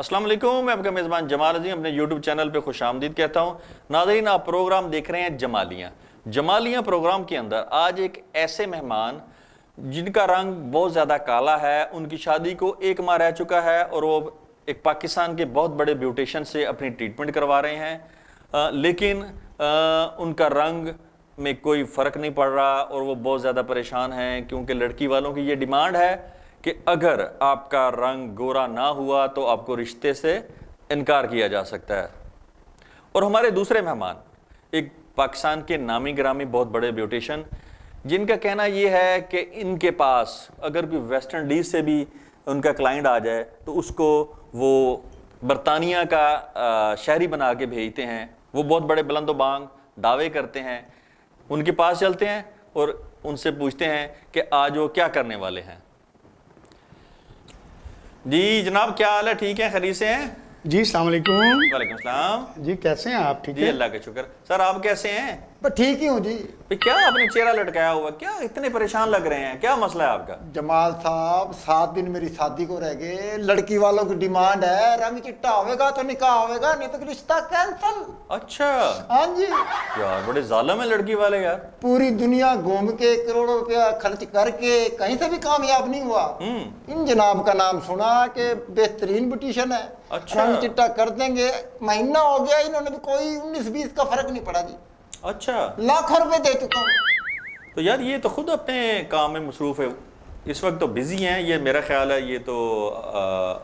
अस्सलाम वालेकुम, मैं आपका मेज़बान जमाल अज़ीम अपने यूट्यूब चैनल पे खुशामदीद कहता हूँ। नाज़रीन, आप प्रोग्राम देख रहे हैं जमालियाँ। जमालियाँ प्रोग्राम के अंदर आज एक ऐसे मेहमान जिनका रंग बहुत ज़्यादा काला है, उनकी शादी को 1 माह रह चुका है और वो एक पाकिस्तान के बहुत बड़े ब्यूटिशियन से अपनी ट्रीटमेंट करवा रहे हैं, लेकिन उनका रंग में कोई फ़र्क नहीं पड़ रहा और वो बहुत ज़्यादा परेशान हैं, क्योंकि लड़की वालों की ये डिमांड है कि अगर आपका रंग गोरा ना हुआ तो आपको रिश्ते से इनकार किया जा सकता है। और हमारे दूसरे मेहमान एक पाकिस्तान के नामी गिरामी बहुत बड़े ब्यूटिशियन, जिनका कहना ये है कि इनके पास अगर कोई वेस्ट इंडीज़ से भी उनका क्लाइंट आ जाए तो उसको वो बरतानिया का शहरी बना के भेजते हैं। वो बहुत बड़े बुलंदोबांग दावे करते हैं। उनके पास चलते हैं और उनसे पूछते हैं कि आज वो क्या करने वाले हैं। जी जनाब, क्या हाल है? ठीक है, खैरियत से हैं? जी अस्सलाम वालेकुम। वालेकुम सलाम। जी कैसे हैं आप? ठीक जी है अल्लाह का शुक्र। सर आप कैसे हैं? बस ठीक ही हूँ जी। भाई क्या आपने चेहरा लटकाया हुआ, क्या इतने परेशान लग रहे हैं, क्या मसला है आपका? जमाल साहब 7 दिन मेरी शादी को रह गए। लड़की वालों की डिमांड है रंग चिट्टा होगा तो निकाह होगा, नहीं तो रिश्ता कैंसल। अच्छा हाँ जी, यार, बड़े जालिम है लड़की वाले यार। पूरी दुनिया घूम के करोड़ों रुपया खर्च करके कहीं से भी कामयाब नहीं हुआ। इन जनाब का नाम सुना कि बेहतरीन ब्यूटिशियन है, अच्छा। रंग चिट्टा कर देंगे। महीना हो गया, इन्होंने भी कोई 19-20 का फर्क नहीं पड़ा जी। अच्छा, लाखों रुपए दे चुका हूँ। तो यार ये तो खुद अपने काम में मसरूफ़ है, इस वक्त तो बिजी हैं। ये मेरा ख्याल है ये तो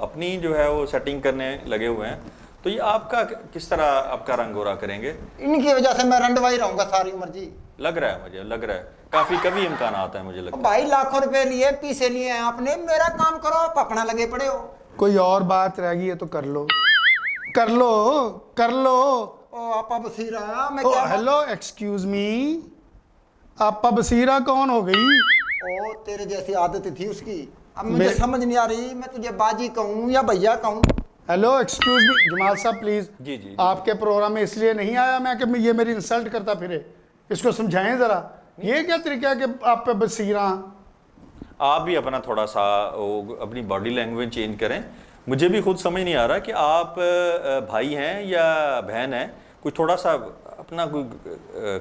अपनी जो है वो सेटिंग करने लगे हुए हैं। तो ये आपका किस तरह आपका रंग गोरा करेंगे? इनकी वजह से मैं रंडवाई रहूंगा सारी उम्र जी। लग रहा है, मुझे लग रहा है काफ़ी कभी इम्कान आता है, मुझे लगता है। भाई लाखों रुपए लिए पीछे लिए हैं आपने, मेरा काम करो, आप अपना लगे पड़े हो। कोई और बात रह गई है तो कर लो, कर लो, कर लो। ओ आपा बसीरा, मैं ओ क्या हेलो, एक्सक्यूज मी, आपा बसीरा कौन हो गई? ओ तेरे जैसी आदत थी उसकी। अब मुझे समझ नहीं आ रही मैं तुझे बाजी कहूँ या भैया कहूँ। हेलो एक्सक्यूज मी, जमाल साहब प्लीज। जी, जी। आपके प्रोग्राम में इसलिए नहीं आया मैं कि ये मेरी इंसल्ट करता फिरे। इसको समझाएं जरा, ये क्या तरीका है कि आप पे बसीरा? आप भी अपना थोड़ा सा अपनी बॉडी लैंग्वेज चेंज करें। मुझे भी खुद समझ नहीं आ रहा कि आप भाई हैं या बहन हैं। कुछ थोड़ा सा अपना कोई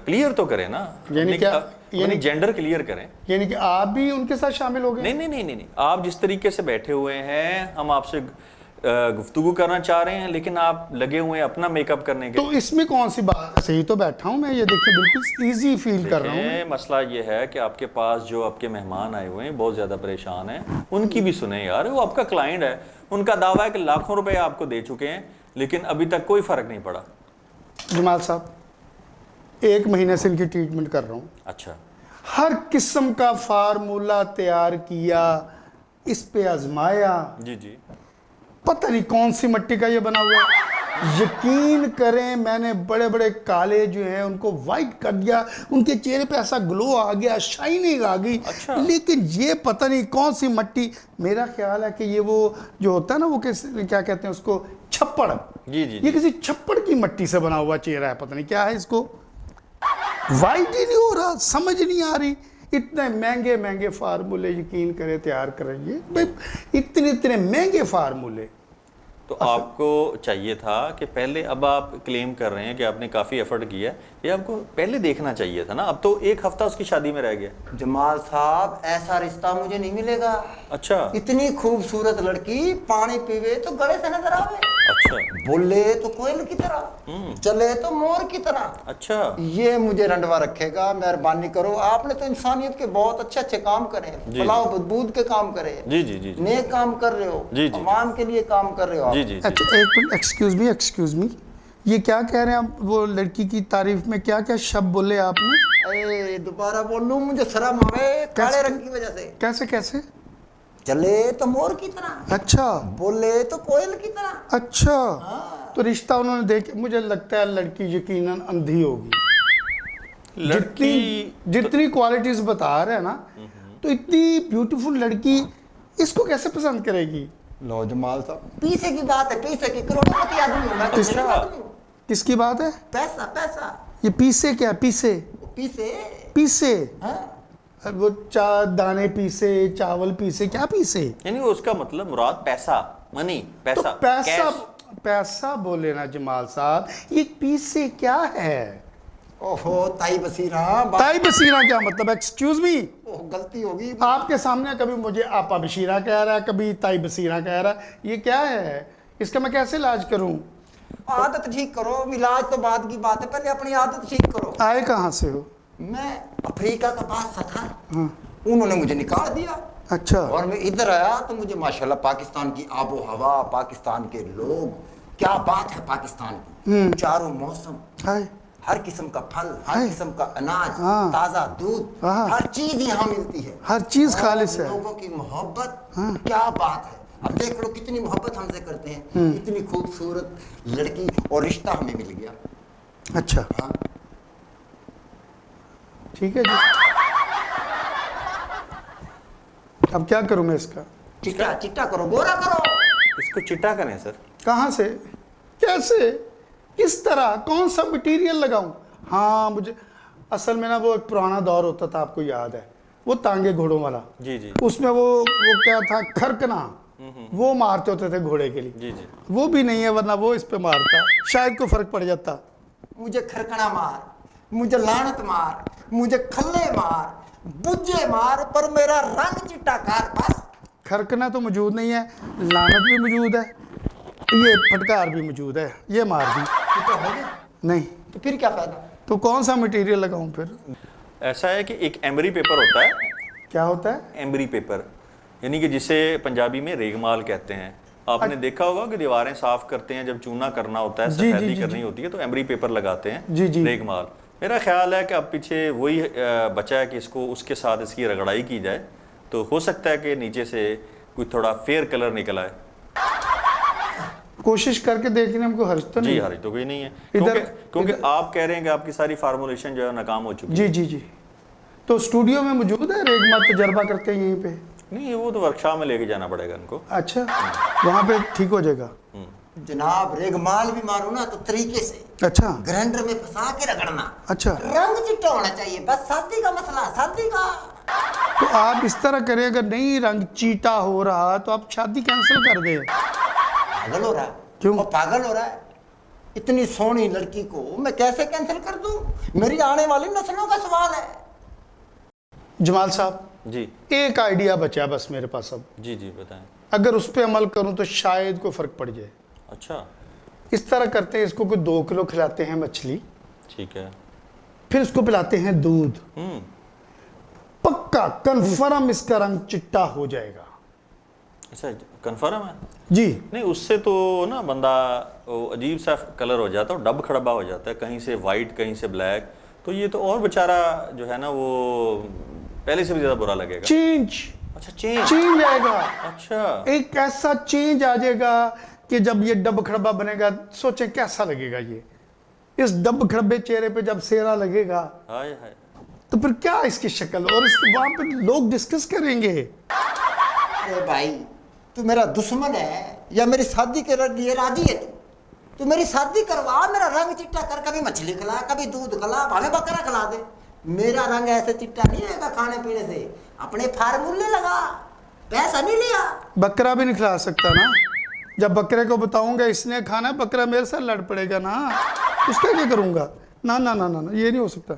क्लियर तो करें ना, यानी क्या? यानी जेंडर क्लियर करें। यानी कि आप भी उनके साथ शामिल हो गए? नहीं नहीं नहीं नहीं नहीं, आप जिस तरीके से बैठे हुए हैं, हम आपसे गुफ्तगू करना चाह रहे हैं, लेकिन आप लगे हुए हैं अपना मेकअप करने के। तो इसमें कौन सी बात है? सही तो बैठा हूँ मैं, ये देखिए बिल्कुल इजी फील कर रहा हूँ। मसला ये है कि आपके पास जो आपके मेहमान आए हुए हैं बहुत ज़्यादा परेशान हैं, उनकी भी सुने यार। वो आपका क्लाइंट है, उनका दावा है कि लाखों रुपए आपको दे चुके हैं, लेकिन अभी तक कोई फ़र्क नहीं पड़ा। जमाल साहब 1 महीने से इनकी ट्रीटमेंट कर रहा हूँ। अच्छा, हर किस्म का फार्मूला तैयार किया, इस पे आजमाया, जी जी। पता नहीं कौन सी मिट्टी का ये बना हुआ है। यकीन करें मैंने बड़े बड़े काले जो हैं उनको वाइट कर दिया, उनके चेहरे पे ऐसा ग्लो आ गया, शाइनिंग आ गई। अच्छा। लेकिन ये पता नहीं कौन सी मिट्टी। मेरा ख्याल है कि ये वो जो होता है ना, वो क्या कहते हैं उसको, छप्पड़। जी जी ये जी। किसी छप्पड़ की मिट्टी से बना हुआ चेहरा है, पता नहीं क्या है इसको। वाइट ही नहीं हो रहा, समझ नहीं आ रही। इतने महंगे महंगे फार्मूले यकीन करें तैयार करेंगे भाई, इतने इतने महंगे फार्मूले। तो आपको चाहिए था कि पहले, अब आप क्लेम कर रहे हैं कि आपने काफ़ी एफर्ट किया है, ये आपको पहले देखना चाहिए था ना। अब तो 1 हफ्ता उसकी शादी में रह गया। जमाल साहब ऐसा रिश्ता मुझे नहीं मिलेगा। अच्छा इतनी खूबसूरत लड़की पानी पीवे तो गले से नजर आवे, अच्छा बोले तो कोयल की तरह, चले तो मोर की तरह। अच्छा। ये मुझे रंडवा रखेगा। मेहरबानी करो, आपने तो इंसानियत के बहुत अच्छे अच्छे काम करे हैं, जी, फलाह बदबूद के काम करे हैं, जी जी जी जी नेक काम कर रहे हो, जी, जी। अवाम के लिए काम कर रहे हो आप। जी जी जी। अच्छा एक मिनट, एक्सक्यूज मी, ये क्या कह रहे हैं आप? वो लड़की की तारीफ में क्या क्या शब्द बोले आपने? अरे दोबारा बोल लूं, मुझे शर्म आवे काले रंग की वजह से। कैसे कैसे? चले तो मोर की तरह, अच्छा बोले तो कोयल की तरह। अच्छा। तो रिश्ता उन्होंने देख, मुझे लगता है लड़की यकीनन अंधी होगी। लड़की जितनी क्वालिटीज बता रहे हैं ना, तो इतनी ब्यूटीफुल लड़की इसको कैसे पसंद करेगी? लो जमाल साहब, पीछे की बात है, पीछे की। करोड़पति आदमी हूं मैं, तो अच्छा। गरीब आदमी हूं। किसकी बात है? पैसा पैसा ये पीसे क्या? पीसे पीछे। पीसे हाँ? वो दाने पीसे, चावल पीसे, क्या पीसे? यानी उसका मतलब मुराद पैसा, मनी, तो पैसा, पैसा कैश। पैसा बोले ना जमाल साहब, ये पीछे क्या है? ओहो ताई बसीरा ताई बसीरा क्या मतलब? एक्सक्यूज मी, ओह गलती होगी। आपके सामने कभी मुझे आपा बशीरा कह रहा है, कभी ताई बसीरा कह रहा है, ये क्या है? इसका मैं कैसे इलाज करूं? आदत ठीक करो, इलाज तो बाद की बात है, पहले अपनी आदत ठीक करो। आए कहाँ से हो? मैं अफ्रीका का बादशाह था, उन्होंने मुझे निकाल दिया। अच्छा। और मैं इधर आया तो मुझे माशाल्लाह पाकिस्तान की आबो हवा, पाकिस्तान के लोग, क्या बात है पाकिस्तान की, चारों मौसम, हाय, हर किस्म का फल, हर हाय। किस्म का अनाज, हाँ। ताजा दूध, हाँ। हर चीज यहाँ मिलती है। हर चीज और खालिस है। लोगों की मोहब्बत, क्या बात है। अब देख लो कितनी मोहब्बत हमसे करते हैं, इतनी खूबसूरत लड़की और रिश्ता हमें मिल गया। अच्छा, हाँ। ठीक है जी। अब क्या करूं मैं इसका? चिट्टा चिट्टा करो, गोरा करो। इसको चिट्टा करें सर? कहाँ से, कैसे, किस तरह, कौन सा मटेरियल लगाऊं? हाँ, मुझे असल में ना वो एक पुराना दौर होता था, आपको याद है, वो तांगे घोड़ों वाला। जी जी उसमें वो क्या था, खरकना, वो मारते होते थे घोड़े के लिए। जी जी। वो भी नहीं है, वरना वो इस पे मारता, शायद को फर्क पड़ जाता। मुझे खरकना मार, मुझे लानत मार, मुझे खल्ले मार, बुज्जे मार, पर मेरा रंग चिट्टा कर बस। खरकना तो मौजूद नहीं है, लानत भी मौजूद है, ये फटकार भी मौजूद है, ये मार दी। चिट्टा हो गया नहीं तो फिर क्या फायदा? तो कौन सा मटेरियल लगाऊं फिर? ऐसा है कि एक एमरी पेपर होता है, क्या होता है? एमरी पेपर, यानी कि जिसे पंजाबी में रेगमाल कहते हैं। आपने देखा होगा कि दीवारें साफ करते हैं, जब चूना करना होता है, जी, जी, सफेदी जी, करनी जी। होती है, तो एमरी पेपर लगाते हैं, जी, जी। रेगमाल। मेरा ख्याल है कि अब पीछे वही बचा है कि इसको उसके साथ इसकी रगड़ाई की जाए, तो हो सकता है कि नीचे से कोई थोड़ा फेयर कलर निकल आए। कोशिश करके देखने में कोई हर्ज तो जी नहीं? हरी तो कोई नहीं है, इधर- क्योंकि आप कह रहे हैं कि आपकी सारी फार्मूलेशन जो है नाकाम हो चुकी है। जी जी जी। तो स्टूडियो में मौजूद है रेगमा, तजर्बा करते हैं यहीं पे? नहीं, वो तो वर्कशॉप में लेके जाना पड़ेगा इनको। अच्छा, वहाँ पे ठीक हो जाएगा। जनाब रेगमाल भी मारो ना तो तरीके से, अच्छा ग्राइंडर में फंसा के रगड़ना, अच्छा। रंग चिट्टा होना चाहिए, बस शादी का मसला, शादी का। तो आप इस तरह करें, अगर नहीं रंग चीटा हो रहा तो आप शादी कैंसिल कर दें। पागल हो रहा है? क्यों? वो पागल हो रहा है? इतनी सोहनी लड़की को मैं कैसे कैंसिल कर दूं? मेरी आने वाली नस्लों का सवाल है। जमाल साहब, जी एक आइडिया बचा बस मेरे पास अब, जी जी बताएं। अगर उस पर अमल करूं तो शायद कोई फर्क पड़ जाए। अच्छा, इस तरह करते हैं, इसको कोई 2 किलो खिलाते हैं मछली, ठीक है। फिर इसको पिलाते हैं दूध, पक्का कंफर्म इसका रंग चिट्टा हो जाएगा। अच्छा, कंफर्म है? जी। नहीं, उससे तो ना बंदा वो अजीब सा कलर हो जाता है, डब खड़बा हो जाता है, कहीं से वाइट कहीं से ब्लैक, तो ये तो और बेचारा जो है ना वो पहले से भी ज्यादा बुरा लगेगा। चेंज अच्छा, चेंज चेंज आएगा, अच्छा, एक ऐसा चेंज आ जाएगा कि जब ये डब खड़बा बनेगा, सोचें कैसा लगेगा ये। इस डब खड़बे चेहरे पे जब सेहरा लगेगा हाय हाय। तो फिर क्या इसकी शक्ल, और इसके वहां पे लोग डिस्कस करेंगे। अरे भाई, तू मेरा दुश्मन है या मेरी शादी के लिए राजी है? तू मेरी शादी करवा, मेरा रंग चिट्टा कर, कभी मछली खिला, कभी दूध खिला, भावे बकरा खिला दे। मेरा रंग ऐसे चिट्टा नहीं रहेगा खाने पीने से, अपने फार्मूले लगा, पैसा नहीं लिया। बकरा भी नहीं खिला सकता ना, जब बकरे को बताऊंगा इसने खाना, बकरा मेरे साथ लड़ पड़ेगा ना, उसका क्या करूंगा? ना ना ना ना ना, ये नहीं हो सकता।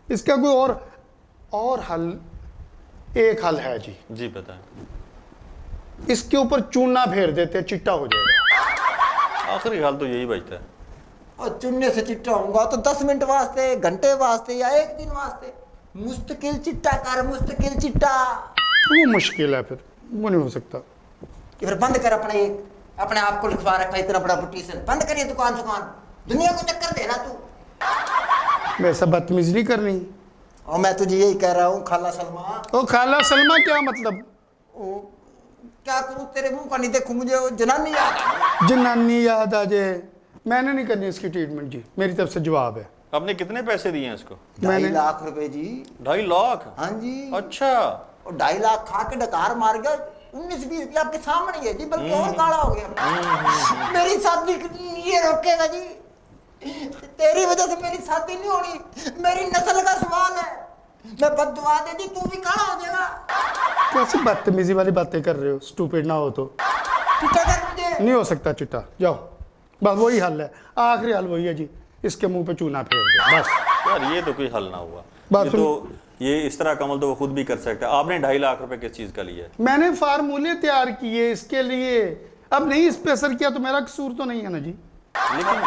इसका कोई और हल, एक हल है जी। जी बताएं। इसके ऊपर चूना फेर देते, चिट्टा हो जाएगा। आखिरी हाल तो यही बचता है। और चुनने से चिट्टा होऊंगा तो 10 मिनट वास्ते, घंटे वास्ते या 1 दिन वास्ते, मुस्तकिल चिट्टा कर, मुस्तकिल चिट्टा। वो मुश्किल है, फिर वो नहीं हो सकता। कि फिर बंद कर अपने आप को लिखवा रखा इतना बड़ा बुटीशन, बंद करिए दुकान, दुनिया को चक्कर देना तू। वैसा बदतमीजी नहीं करनी। और मैं तुझे यही कह रहा हूँ खाला सलमा। ओ खाला सलमा क्या मतलब? ओ, क्या करूँ, तेरे मुंह का नहीं देखूं, मुझे वो जनानी याद आ गई। जनानी याद आ जाए? मैंने नहीं करनी इसकी ट्रीटमेंट जी, मेरी तरफ से जवाब है। आपने कितने पैसे दिए हैं इसको? 2.5 लाख रुपए जी। 2.5 लाख? हाँ जी। अच्छा, और 2.5 लाख खा के डकार मार गया, 19-20 की आपके सामने ही है जी, बल्कि और काला हो गया। मेरी शादी ये रोकेगा जी? तेरी वजह से मेरी शादी नहीं होनी, मेरी नस्ल का सवाल है। मैं बद्दुआ दे दी, तू भी काला हो जाएगा। कैसी बदतमीजी वाली बातें कर रहे हो? स्टूपिड ना हो तो। चिट्टा कर मुझे, नहीं हो सकता चिट्टा, जाओ बस वही हल है, आखिरी हल वही है जी, इसके मुंह पे चूना फेर दो बस। यार ये तो कोई हल ना हुआ, बात ये तो ये इस तरह का अमल तो वो खुद भी कर सकता है। आपने 2.5 लाख रुपए किस चीज का लिया है? मैंने फार्मूले तैयार किए इसके लिए, अब नहीं इस पे असर किया तो मेरा कसूर तो नहीं है ना जी। लेकिन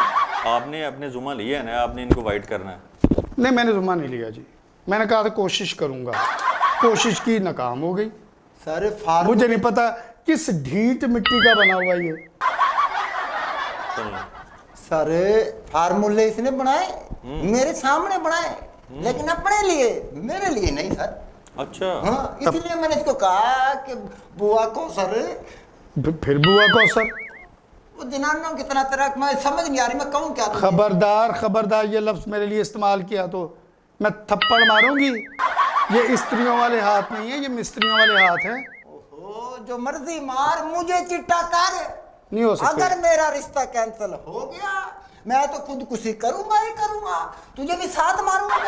आपने अपने जुम्मा लिया है ना, आपने इनको वाइट करना है। नहीं मैंने जुम्मा नहीं लिया जी, मैंने कहा था कोशिश करूंगा, कोशिश की नाकाम हो गई। सर फार्म मुझे नहीं पता किस ढीठ मिट्टी का बना हुआ ये। सुनिए, सर फार्मूले इसने बनाए, मेरे सामने बनाए, लेकिन अपने लिए, मेरे लिए नहीं सर। अच्छा हाँ, इसलिए मैंने इसको कहा कि बुआ को सर, फिर बुआ कौसर, वो जनानों की तरह मैं समझ नहीं आ रही मैं कहूँ क्या तुझे। खबरदार खबरदार ये लफ्ज मेरे लिए इस्तेमाल किया तो मैं थप्पड़ मारूंगी। ये स्त्रियों वाले हाथ नहीं है, ये मिस्त्रियों वाले हाथ हैं। ओहो, जो मर्जी मार, मुझे चिट्टा कर। नहीं हो सकता। अगर मेरा रिश्ता कैंसिल हो गया, मैं तो खुदकुशी करूंगा ही करूंगा, तुझे भी साथ मारूंगा।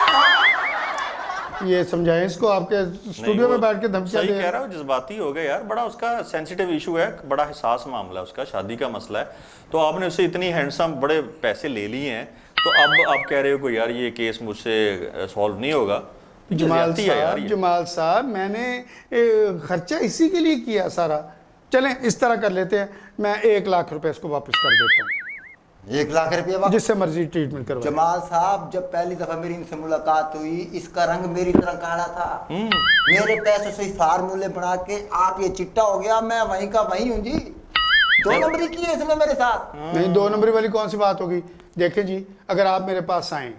ये समझाएं इसको, आपके स्टूडियो में बैठ के धमकियां सही दे। कह रहा हूँ, जज्बाती हो गए यार, बड़ा उसका सेंसिटिव इशू है, बड़ा हिसास मामला है उसका, शादी का मसला है। तो आपने उससे इतनी हैंडसम बड़े पैसे ले लिए हैं, तो अब आप कह रहे हो कि यार ये केस मुझसे सॉल्व नहीं होगा। तो जमाल ज्यादती है यार साहब, ये। जमाल साहब मैंने खर्चा इसी के लिए किया सारा। चलें इस तरह कर लेते हैं, मैं 1 लाख रुपए इसको वापस कर देता हूँ, 1 लाख रुपये वापस? जिससे मर्जी ट्रीटमेंट करवाए। जमाल साहब, जब पहली दफा मेरी इनसे मुलाकात हुई, इसका रंग मेरी तरह काला था। मेरे पैसों से फार्मूले बना के आप ये चिट्टा हो गया, मैं वहीं का वहीं हूँ जी। 2 नंबरी की है इसने मेरे साथ। नहीं 2 नंबरी वाली कौन सी बात होगी। देखें जी, अगर आप मेरे पास आए,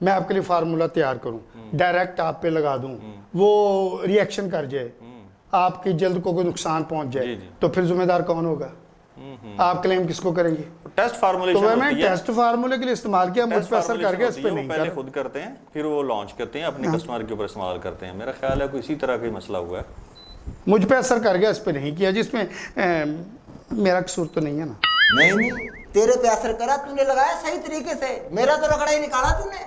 मैं आपके लिए फार्मूला तैयार करूं, डायरेक्ट आप पे लगा दूं, वो रिएक्शन कर जाए, आपकी जल्द को कोई नुकसान पहुंच जी, जाए, जी। तो फिर जिम्मेदार कौन होगा? आप क्लेम किसको करेंगे? टेस्ट तो फार्मूलेशन मैंने होती है। टेस्ट फार्मूले के लिए इस्तेमाल किया, मुझ टेस्ट पर असर कर फार्मूलेशन गया, इस होती पे है, वो नहीं पहले कर। खुद करते हैं, फिर वो लॉन्च करते हैं, अपने कस्टमर के ऊपर इस्तेमाल करते हैं। मेरा ख्याल है कोई इसी तरह का ही मसला हुआ है। मुझ पे असर कर गया, इस पे नहीं किया, जिसमें मेरा कसूर तो नहीं है ना। नहीं, तेरे पे असर करा, तूने लगाया सही तरीके से, मेरा तो रगड़ा ही निकाला तूने,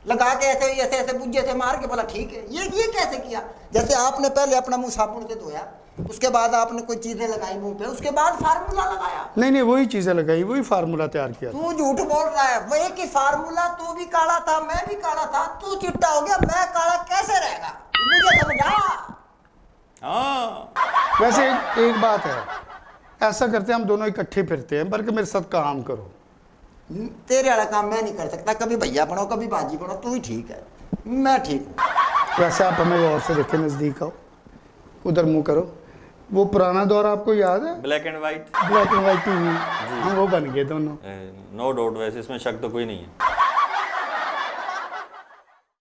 लगा के ऐसे ऐसे ऐसे बुज्जे से मार के बोला ठीक है। ये कैसे किया? जैसे आपने पहले अपना मुंह साबुन से धोया, उसके बाद आपने कोई चीजें लगाई मुंह पे, उसके बाद फार्मूला लगाया। नहीं वही चीजें लगाई, वही फार्मूला तैयार किया। तू झूठ बोल रहा है, वही की फार्मूला, तू भी काला था, मैं भी काला था, तू चिट्टा हो गया, मैं काला कैसे रहेगा? मुझे समझा। हाँ, वैसे एक बात है, ऐसा करते हैं हम दोनों इकट्ठे फिरते हैं, बल्कि मेरे साथ काम करो। तेरे वाला काम मैं नहीं कर सकता, कभी भैया बनो कभी बाजी बनो, तू ही ठीक है, मैं ठीक हूँ। वैसे आप हमें गौर से देखें, नजदीक आओ, उधर मुंह करो। वो पुराना दौर आपको याद है, black and white, black and white TV, हम वो बन गए दोनों। नो डाउट, वैसे इसमें शक तो कोई नहीं है।